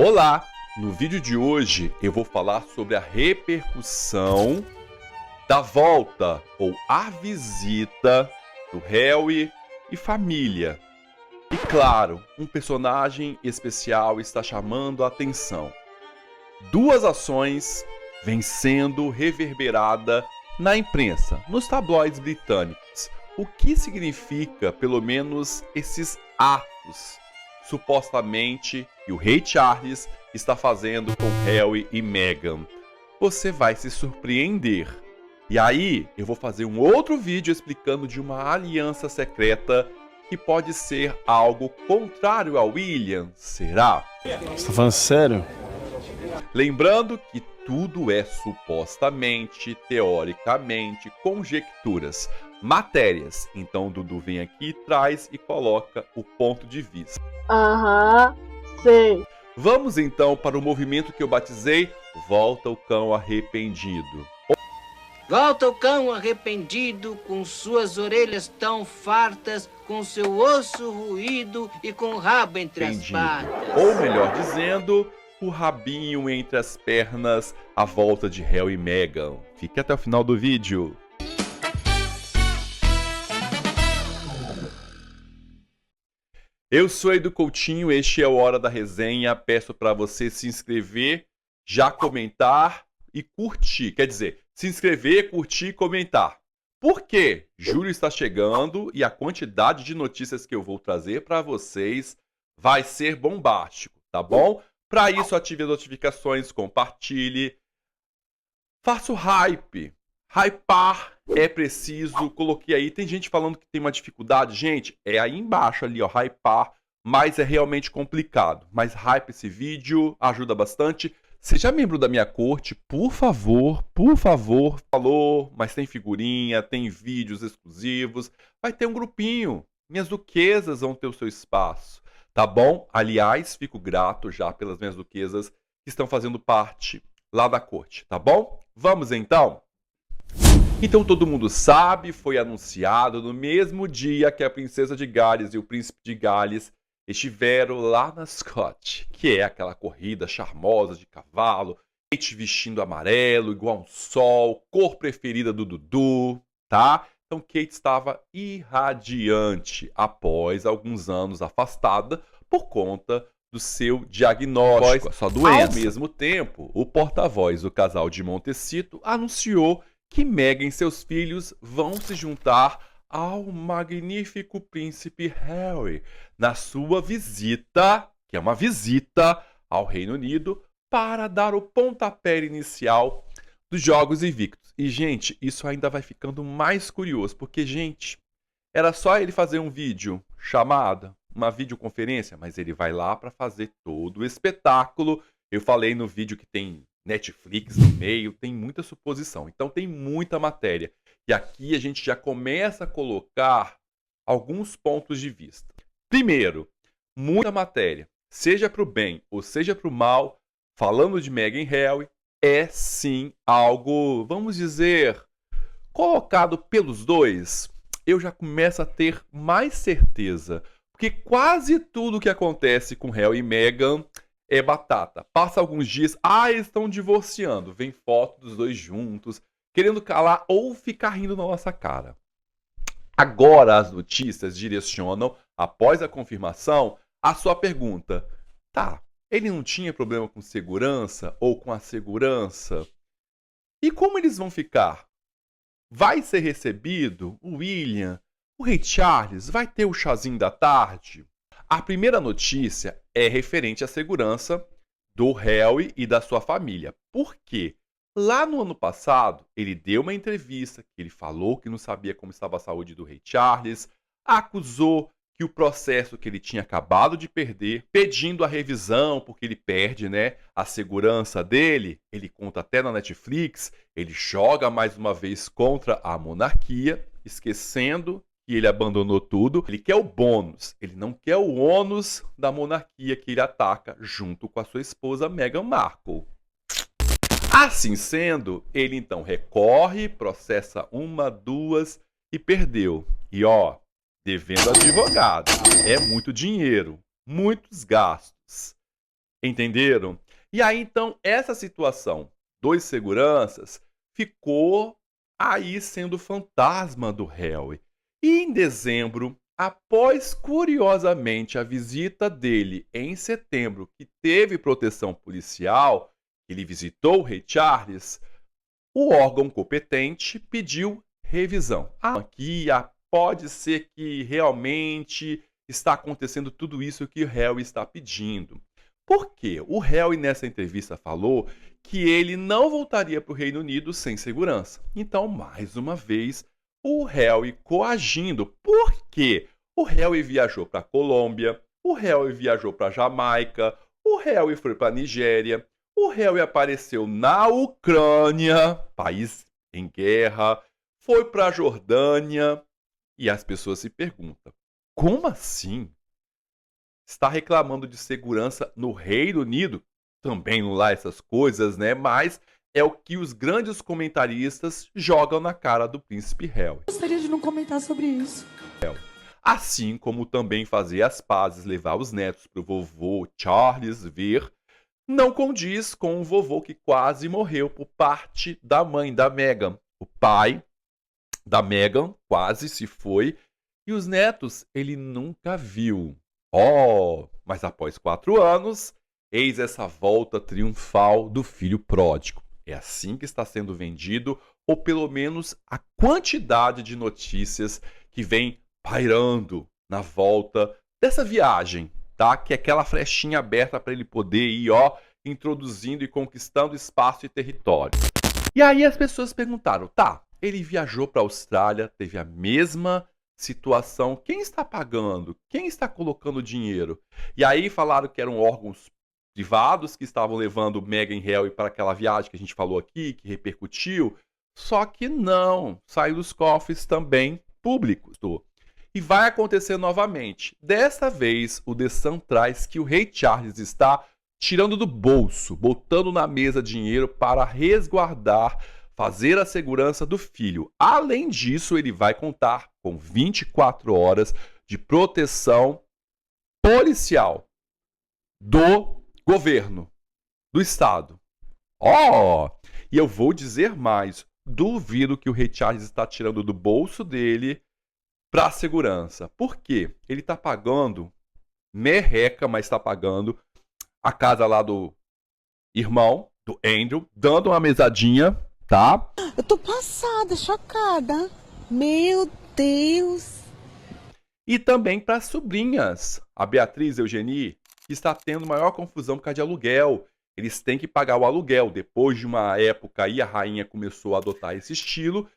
Olá! No vídeo de hoje eu vou falar sobre a repercussão da volta ou a visita do Harry e família. E claro, um personagem especial está chamando a atenção. Duas ações vêm sendo reverberada na imprensa, nos tabloides britânicos. O que significa, pelo menos, esses atos, supostamente, que o rei Charles está fazendo com Harry e Meghan? Você vai se surpreender. E aí, eu vou fazer um outro vídeo explicando de uma aliança secreta que pode ser algo contrário a William. Será? Você tá falando sério? Lembrando que tudo é supostamente, teoricamente, conjecturas, matérias. Então o Dudu vem aqui, traz e coloca o ponto de vista. Sei. Vamos então para o movimento que eu batizei Volta o Cão Arrependido. Volta o cão arrependido, com suas orelhas tão fartas, com seu osso ruído e com o rabo entre as patas. Ou melhor dizendo, o rabinho entre as pernas, a volta de Harry e Meghan. Fique até o final do vídeo. Eu sou Edu Coutinho, este é o Hora da Resenha. Peço para você se inscrever, já comentar e curtir. Quer dizer, se inscrever, curtir e comentar. Por quê? Julho está chegando e a quantidade de notícias que eu vou trazer para vocês vai ser bombástico, tá bom? Para isso, ative as notificações, compartilhe. Faça o hype. Hypar é preciso. Coloquei aí. Tem gente falando que tem uma dificuldade. Gente, é aí embaixo ali, ó. Hypar. Mas é realmente complicado. Mas hype esse vídeo. Ajuda bastante. Seja membro da minha corte, por favor. Por favor. Falou, mas tem figurinha, tem vídeos exclusivos. Vai ter um grupinho. Minhas duquesas vão ter o seu espaço. Tá bom? Aliás, fico grato já pelas minhas duquesas que estão fazendo parte lá da corte, tá bom? Vamos então? Então todo mundo sabe, foi anunciado no mesmo dia que a princesa de Gales e o príncipe de Gales estiveram lá na Scott, que é aquela corrida charmosa de cavalo, Kate vestindo amarelo, igual um sol, cor preferida do Dudu, tá? Então Kate estava irradiante após alguns anos afastada por conta do seu diagnóstico, a sua doença. Ao mesmo tempo, o porta-voz do casal de Montecito anunciou que Meghan e seus filhos vão se juntar ao magnífico príncipe Harry na sua visita, que é uma visita ao Reino Unido, para dar o pontapé inicial dos Jogos Invictos. E, gente, isso ainda vai ficando mais curioso, porque, gente, era só ele fazer um vídeo chamada, uma videoconferência, mas ele vai lá para fazer todo o espetáculo. Eu falei no vídeo que tem Netflix no meio, tem muita suposição, então tem muita matéria. E aqui a gente já começa a colocar alguns pontos de vista. Primeiro, muita matéria, seja para o bem ou seja para o mal, falando de Meghan e Harry, é sim algo, vamos dizer, colocado pelos dois. Eu já começo a ter mais certeza, porque quase tudo que acontece com Harry e Meghan é batata. Passa alguns dias, eles estão divorciando, vem foto dos dois juntos, querendo calar ou ficar rindo na nossa cara. Agora as notícias direcionam, após a confirmação, a sua pergunta. Tá, ele não tinha problema com segurança ou com a segurança? E como eles vão ficar? Vai ser recebido o William? O rei Charles? Vai ter o chazinho da tarde? A primeira notícia é referente à segurança do Harry e da sua família. Por quê? Lá no ano passado, ele deu uma entrevista que ele falou que não sabia como estava a saúde do rei Charles, acusou que o processo que ele tinha acabado de perder, pedindo a revisão, porque ele perde, né, a segurança dele, ele conta até na Netflix, ele joga mais uma vez contra a monarquia, esquecendo que ele abandonou tudo, ele quer o bônus, ele não quer o ônus da monarquia que ele ataca junto com a sua esposa Meghan Markle. Assim sendo, ele então recorre, processa uma, duas e perdeu. E devendo advogado. É muito dinheiro, muitos gastos. Entenderam? E aí, então, essa situação dos seguranças ficou aí sendo fantasma do Harry. E em dezembro, após curiosamente a visita dele em setembro, que teve proteção policial, ele visitou o rei Charles, o órgão competente pediu revisão. Pode ser que realmente está acontecendo tudo isso que o Harry está pedindo. Por quê? O Harry nessa entrevista falou que ele não voltaria para o Reino Unido sem segurança. Então, mais uma vez, o Harry coagindo. Por quê? O Harry viajou para a Colômbia, o Harry viajou para a Jamaica, o Harry foi para a Nigéria, o Harry apareceu na Ucrânia, país em guerra, foi para a Jordânia, e as pessoas se perguntam, como assim? Está reclamando de segurança no Reino Unido? Também não lá essas coisas, né? Mas é o que os grandes comentaristas jogam na cara do príncipe Harry. Gostaria de não comentar sobre isso. Assim como também fazer as pazes, levar os netos para o vovô Charles ver, não condiz com o vovô que quase morreu por parte da mãe da Meghan. O pai da Meghan quase se foi e os netos ele nunca viu. Mas após 4 anos, eis essa volta triunfal do filho pródigo. É assim que está sendo vendido, ou pelo menos a quantidade de notícias que vem pairando na volta dessa viagem, tá? Que é aquela flechinha aberta para ele poder ir, introduzindo e conquistando espaço e território. E aí as pessoas perguntaram, tá, ele viajou para a Austrália, teve a mesma situação, quem está pagando? Quem está colocando dinheiro? E aí falaram que eram órgãos privados que estavam levando Meghan e Harry para aquela viagem que a gente falou aqui, que repercutiu, só que não, saiu dos cofres também públicos. E vai acontecer novamente. Dessa vez, o The Sun traz que o rei Charles está tirando do bolso, botando na mesa dinheiro para resguardar, fazer a segurança do filho. Além disso, ele vai contar com 24 horas de proteção policial do governo, do Estado. E eu vou dizer mais, duvido que o rei Charles está tirando do bolso dele para a segurança. Por quê? Ele está pagando, merreca, mas está pagando a casa lá do irmão, do Andrew, dando uma mesadinha, tá? Eu tô passada, chocada. Meu Deus. E também para as sobrinhas, a Beatriz e a Eugenie, que está tendo maior confusão por causa de aluguel. Eles têm que pagar o aluguel. Depois de uma época aí, a rainha começou a adotar esse estilo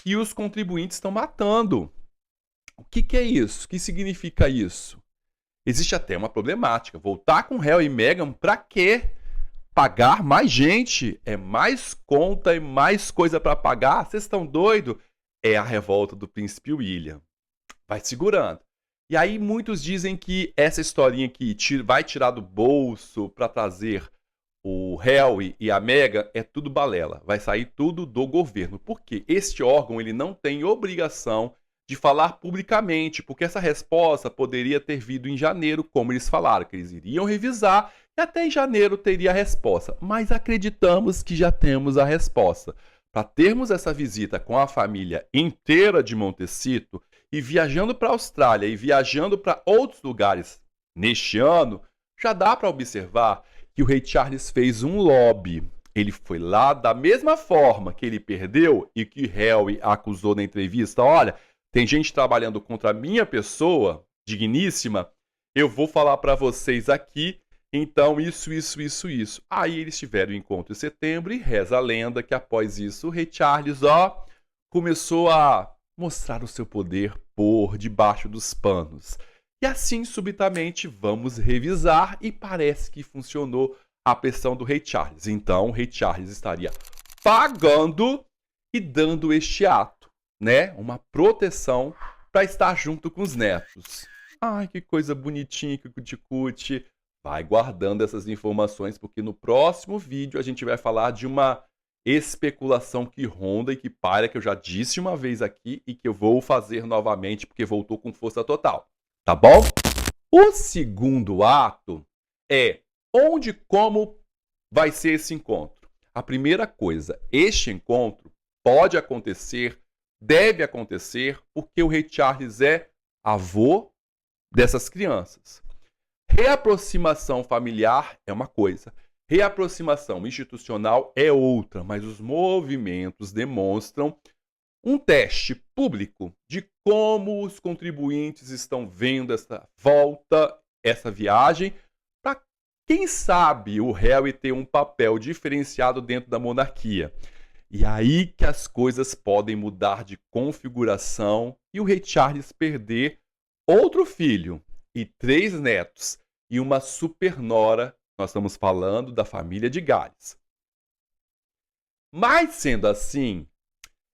e os contribuintes estão matando. O que é isso? O que significa isso? Existe até uma problemática. Voltar com Harry e Meghan para quê? Pagar mais gente? É mais conta e mais coisa para pagar? Vocês estão doidos? É a revolta do príncipe William. Vai segurando. E aí muitos dizem que essa historinha que vai tirar do bolso para trazer o Harry e a Meghan é tudo balela. Vai sair tudo do governo. Porque este órgão ele não tem obrigação de falar publicamente, porque essa resposta poderia ter vindo em janeiro, como eles falaram, que eles iriam revisar e até em janeiro teria a resposta. Mas acreditamos que já temos a resposta. Para termos essa visita com a família inteira de Montecito e viajando para a Austrália e viajando para outros lugares neste ano, já dá para observar que o rei Charles fez um lobby. Ele foi lá da mesma forma que ele perdeu e que Harry acusou na entrevista, olha, tem gente trabalhando contra a minha pessoa, digníssima, eu vou falar para vocês aqui, então isso. Aí eles tiveram o encontro em setembro e reza a lenda que após isso o rei Charles, começou a mostrar o seu poder por debaixo dos panos. E assim, subitamente, vamos revisar e parece que funcionou a pressão do rei Charles. Então, o rei Charles estaria pagando e dando este ato, né? Uma proteção para estar junto com os netos. Ai, que coisa bonitinha, que cuticute. Vai guardando essas informações, porque no próximo vídeo a gente vai falar de uma especulação que ronda e que paira, que eu já disse uma vez aqui e que eu vou fazer novamente, porque voltou com força total. Tá bom? O segundo ato é Onde e como vai ser esse encontro? A primeira coisa, este encontro pode acontecer, deve acontecer, porque o rei Charles é avô dessas crianças. Reaproximação familiar é uma coisa, reaproximação institucional é outra, mas os movimentos demonstram um teste público de como os contribuintes estão vendo essa volta, essa viagem, para, quem sabe, o Harry ter um papel diferenciado dentro da monarquia. E aí que as coisas podem mudar de configuração e o rei Charles perder outro filho e 3 netos e uma supernora. Nós estamos falando da família de Gales. Mas, sendo assim,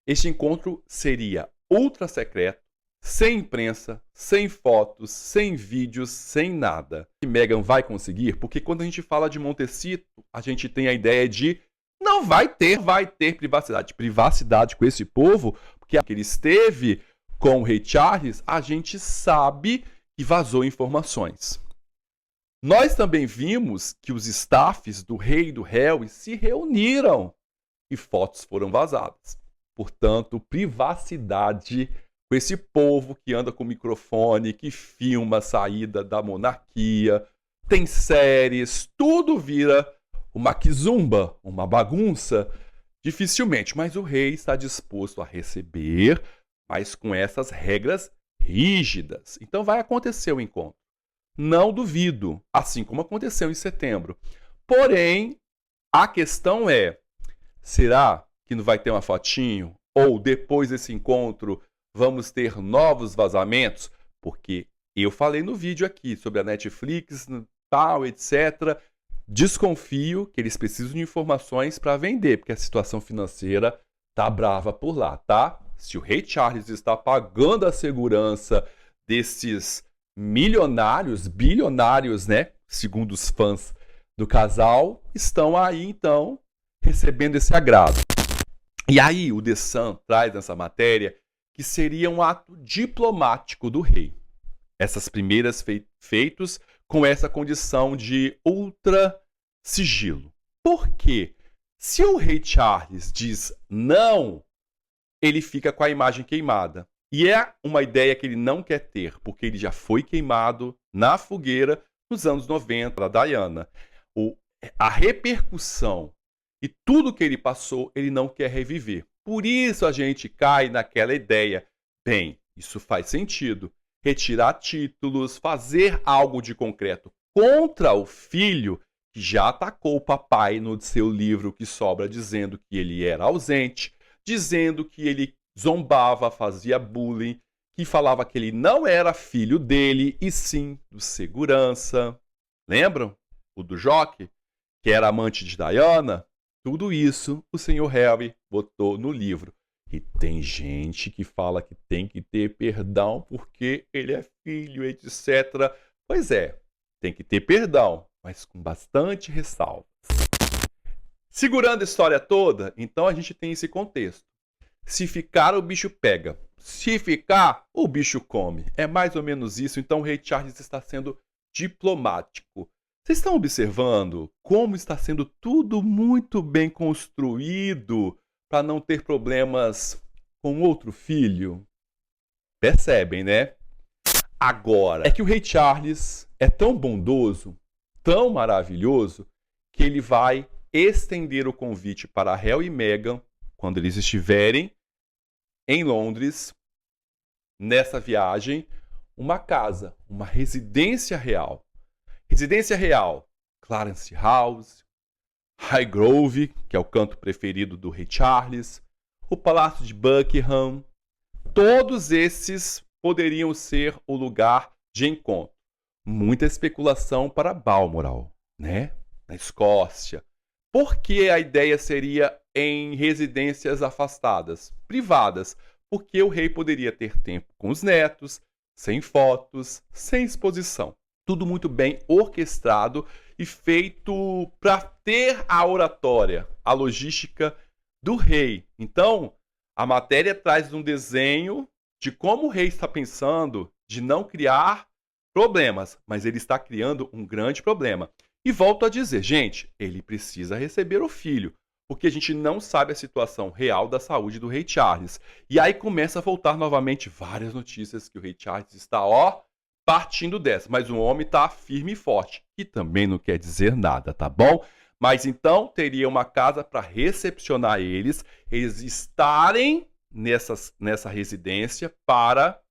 este encontro seria ultra secreto, sem imprensa, sem fotos, sem vídeos, sem nada. E Meghan vai conseguir, porque quando a gente fala de Montecito, a gente tem a ideia de não vai ter privacidade. Privacidade com esse povo, porque ele esteve com o rei Charles, a gente sabe que vazou informações. Nós também vimos que os staffs do rei e do Harry se reuniram e fotos foram vazadas. Portanto, privacidade com esse povo que anda com microfone, que filma a saída da monarquia, tem séries, tudo vira uma quizumba, uma bagunça, dificilmente. Mas o rei está disposto a receber, mas com essas regras rígidas. Então vai acontecer o encontro. Não duvido, assim como aconteceu em setembro. Porém, a questão é, será que não vai ter uma fotinho? Ou depois desse encontro vamos ter novos vazamentos? Porque eu falei no vídeo aqui sobre a Netflix, tal, etc. Desconfio que eles precisam de informações para vender, porque a situação financeira tá brava por lá, tá? Se o rei Charles está pagando a segurança desses milionários, bilionários, né? Segundo os fãs do casal, estão aí, então, recebendo esse agrado. E aí o The Sun traz nessa matéria que seria um ato diplomático do rei. Essas primeiras feitos com essa condição de ultra sigilo. Por quê? Se o rei Charles diz não, ele fica com a imagem queimada. E é uma ideia que ele não quer ter, porque ele já foi queimado na fogueira nos anos 90 da Diana. A repercussão e tudo que ele passou, ele não quer reviver. Por isso a gente cai naquela ideia. Bem, isso faz sentido. Retirar títulos, fazer algo de concreto contra o filho que já atacou o papai no seu livro que sobra, dizendo que ele era ausente, dizendo que ele zombava, fazia bullying, que falava que ele não era filho dele, e sim do segurança. Lembram? O do Joque, que era amante de Diana? Tudo isso o senhor Harry botou no livro. E tem gente que fala que tem que ter perdão porque ele é filho, etc. Pois é, tem que ter perdão, mas com bastante ressalvas. Segurando a história toda, então a gente tem esse contexto. Se ficar, o bicho pega. Se ficar, o bicho come. É mais ou menos isso. Então o rei Charles está sendo diplomático. Vocês estão observando como está sendo tudo muito bem construído para não ter problemas com outro filho? Percebem, né? Agora, é que o rei Charles é tão bondoso, tão maravilhoso, que ele vai estender o convite para Harry e Meghan quando eles estiverem em Londres, nessa viagem, uma casa, uma residência real. Residência real, Clarence House, Highgrove, que é o canto preferido do rei Charles, o Palácio de Buckingham, todos esses poderiam ser o lugar de encontro. Muita especulação para Balmoral, né? Na Escócia. Por que a ideia seria em residências afastadas, privadas? Porque o rei poderia ter tempo com os netos, sem fotos, sem exposição. Tudo muito bem orquestrado e feito para ter a oratória, a logística do rei. Então, a matéria traz um desenho de como o rei está pensando de não criar problemas, mas ele está criando um grande problema, E volto a dizer, gente, ele precisa receber o filho, porque a gente não sabe a situação real da saúde do rei Charles. E aí começa a voltar novamente várias notícias que o rei Charles está, ó, partindo dessa. Mas o homem está firme e forte, que também não quer dizer nada, tá bom? Mas então teria uma casa para recepcionar eles estarem nessa residência para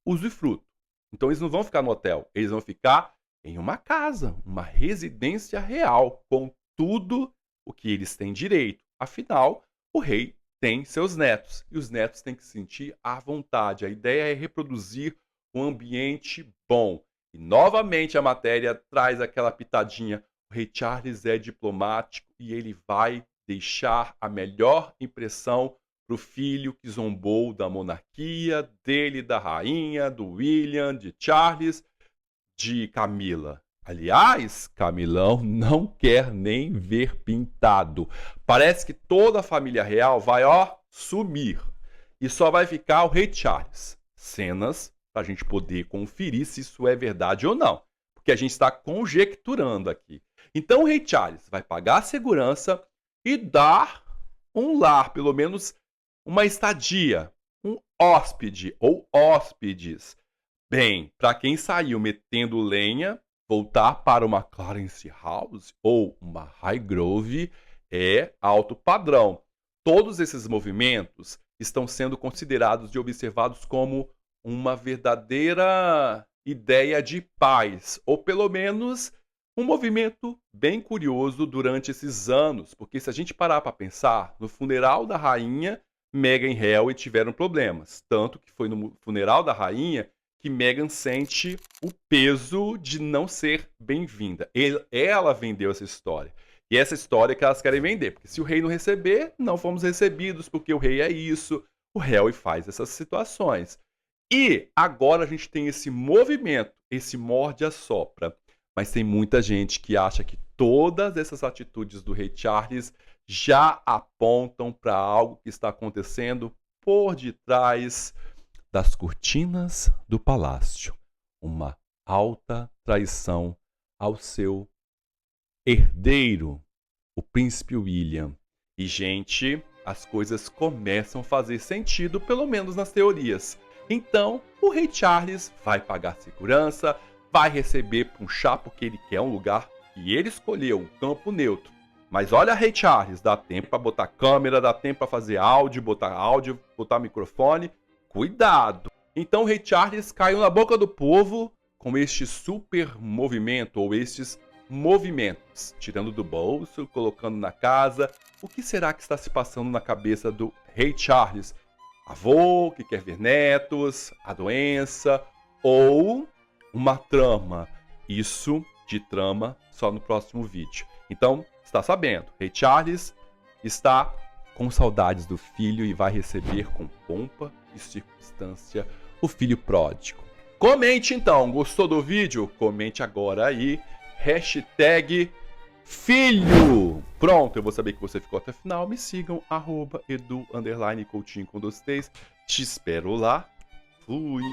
usufruto. Então eles não vão ficar no hotel, eles vão ficar em uma casa, uma residência real, com tudo o que eles têm direito. Afinal, o rei tem seus netos e os netos têm que se sentir à vontade. A ideia é reproduzir um ambiente bom. E novamente a matéria traz aquela pitadinha. O rei Charles é diplomático e ele vai deixar a melhor impressão para o filho que zombou da monarquia, dele, da rainha, do William, de Charles, de Camila. Aliás, Camilão não quer nem ver pintado. Parece que toda a família real vai, ó, sumir. E só vai ficar o rei Charles. Cenas para a gente poder conferir se isso é verdade ou não. Porque a gente está conjecturando aqui. Então o rei Charles vai pagar a segurança e dar um lar, pelo menos uma estadia, um hóspede ou hóspedes. Bem, para quem saiu metendo lenha, voltar para uma Clarence House ou uma Highgrove é alto padrão. Todos esses movimentos estão sendo considerados e observados como uma verdadeira ideia de paz, ou pelo menos um movimento bem curioso durante esses anos, porque se a gente parar para pensar, no funeral da rainha, Meghan e Harry tiveram problemas, tanto que foi no funeral da rainha que Meghan sente o peso de não ser bem-vinda. Ela vendeu essa história. E essa história que elas querem vender, porque se o rei não receber, não fomos recebidos, porque o rei é isso. O Harry faz essas situações. E agora a gente tem esse movimento, esse morde-a-sopra. Mas tem muita gente que acha que todas essas atitudes do rei Charles já apontam para algo que está acontecendo por detrás das cortinas do palácio. Uma alta traição ao seu herdeiro, o príncipe William. E, gente, as coisas começam a fazer sentido, pelo menos nas teorias. Então, o rei Charles vai pagar segurança, vai receber um chá porque ele quer um lugar que ele escolheu, um campo neutro. Mas olha, rei Charles, dá tempo para botar câmera, dá tempo para fazer áudio, botar microfone. Cuidado! Então o rei Charles caiu na boca do povo com este super movimento, ou estes movimentos, tirando do bolso, colocando na casa. O que será que está se passando na cabeça do rei Charles? Avô que quer ver netos, a doença ou uma trama? Isso de trama só no próximo vídeo. Então, está sabendo, rei Charles está com saudades do filho e vai receber com pompa e circunstância o filho pródigo. Comente então, gostou do vídeo? Comente agora aí, hashtag filho. Pronto, eu vou saber que você ficou até o final. Me sigam, @edu_coutinho com 2 T's. Te espero lá. Fui.